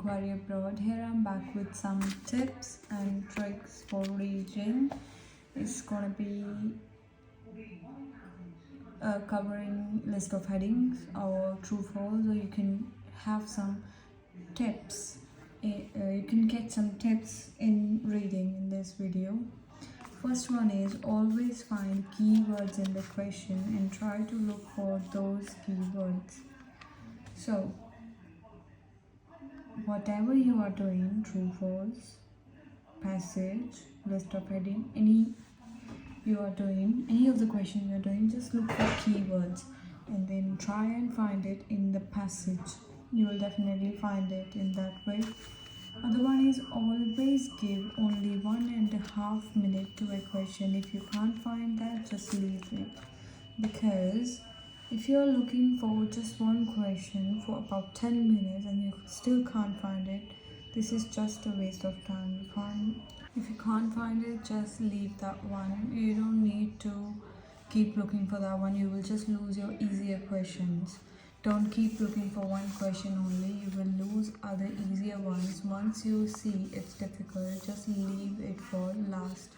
Inquiry Abroad. Here I'm back with some tips and tricks for reading. It's gonna be covering list of headings or true false, or you can have some tips. You can get some tips in reading in this video. First one is always find keywords in the question and try to look for those keywords. So whatever you are doing, true, false, passage, list of heading, any of the questions you are doing, just look for keywords and then try and find it in the passage. You will definitely find it in that way. Other one is always give only 1.5 minutes to a question. If you can't find that, just leave it, because if you're looking for just one question for about 10 minutes and you still can't find it, this is just a waste of time. If you can't find it, just leave that one. You don't need to keep looking for that one. You will just lose your easier questions. Don't keep looking for one question only. You will lose other easier ones. Once you see it's difficult, just leave it for last.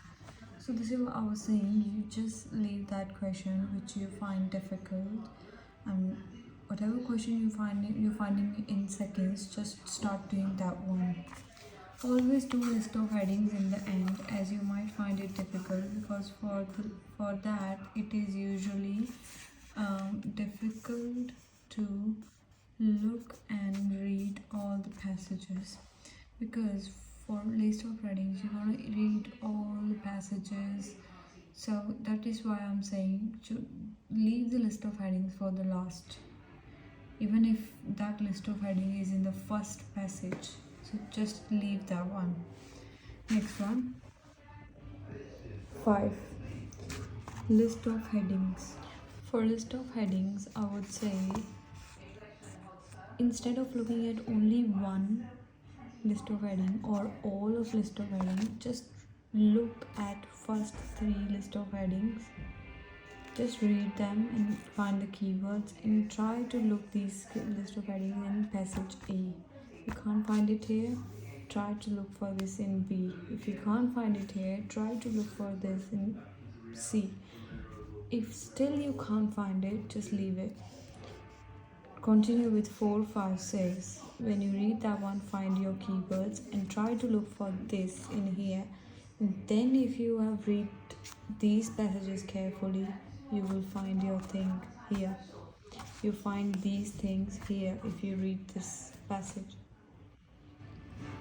So this is what I was saying. You just leave that question which you find difficult, and whatever question you're finding in seconds, just start doing that one. Always do list of headings in the end, as you might find it difficult, because for that it is usually difficult to look and read all the passages, because for list of headings you're going to read all the passages. So that is why I'm saying to leave the list of headings for the last, even if that list of heading is in the first passage. So just leave that one. Next one, 5. List of headings. For list of headings, I would say instead of looking at only one list of heading or all of list of heading, just look at first 3 list of headings. Just read them and find the keywords and try to look these list of headings in passage A. If you can't find it here, try to look for this in B. If you can't find it here, try to look for this in C. If still you can't find it, just leave it. Continue with 4, 5, 6. When you read that one, find your keywords and try to look for this in here. And then if you have read these passages carefully, you will find your thing here. You find these things here if you read this passage.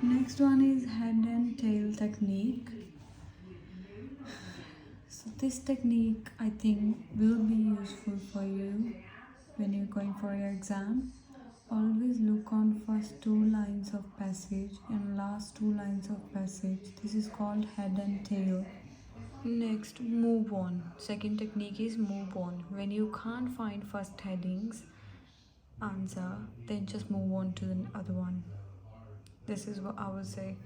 Next one is head and tail technique. So this technique, I think, will be useful for you when you're going for your exam. Always look on first 2 lines of passage and last 2 lines of passage. This is called head and tail. Next, move on. Second technique is move on. When you can't find first headings answer, then just move on to the other one. This is what I would say.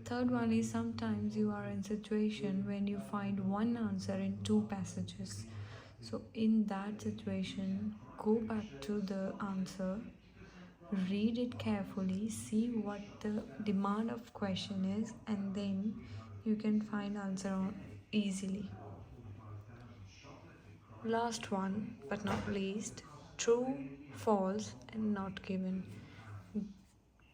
Third one is sometimes you are in situation when you find one answer in 2 passages. So in that situation, go back to the answer, read it carefully, see what the demand of question is, and then you can find answer on easily. Last one but not least, true, false, and not given.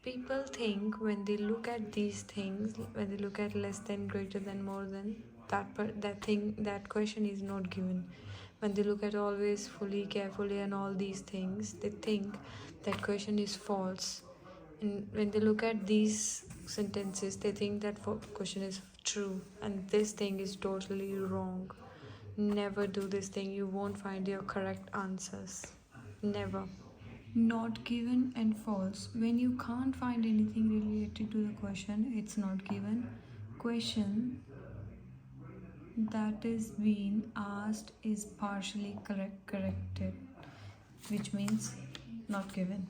People think when they look at these things, when they look at less than, greater than, more than, that question is not given. When they look at always, fully, carefully, and all these things, they think that question is false. And when they look at these sentences, they think that question is true, and this thing is totally wrong. Never do this thing. You won't find your correct answers. Never. Not given and false. When you can't find anything related to the question, it's not given. Question that is being asked is partially corrected, which means not given.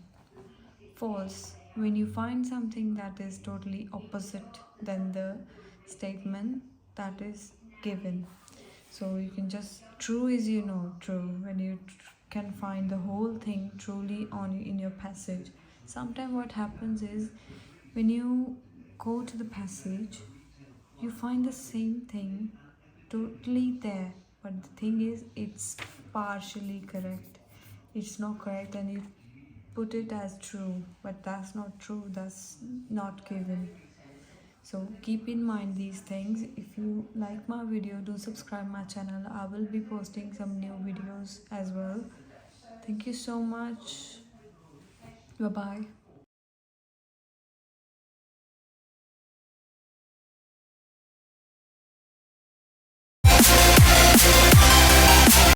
False. When you find something that is totally opposite than the statement, that is given. So you can just, true is true, when you can find the whole thing truly in your passage. Sometimes what happens is When you go to the passage, you find the same thing totally there, but the thing is, it's partially correct. It's not correct, and you put it as true, but that's not true, that's not given. So keep in mind these things. If you like my video, do subscribe my channel. I will be posting some new videos as well. Thank you so much. Bye bye.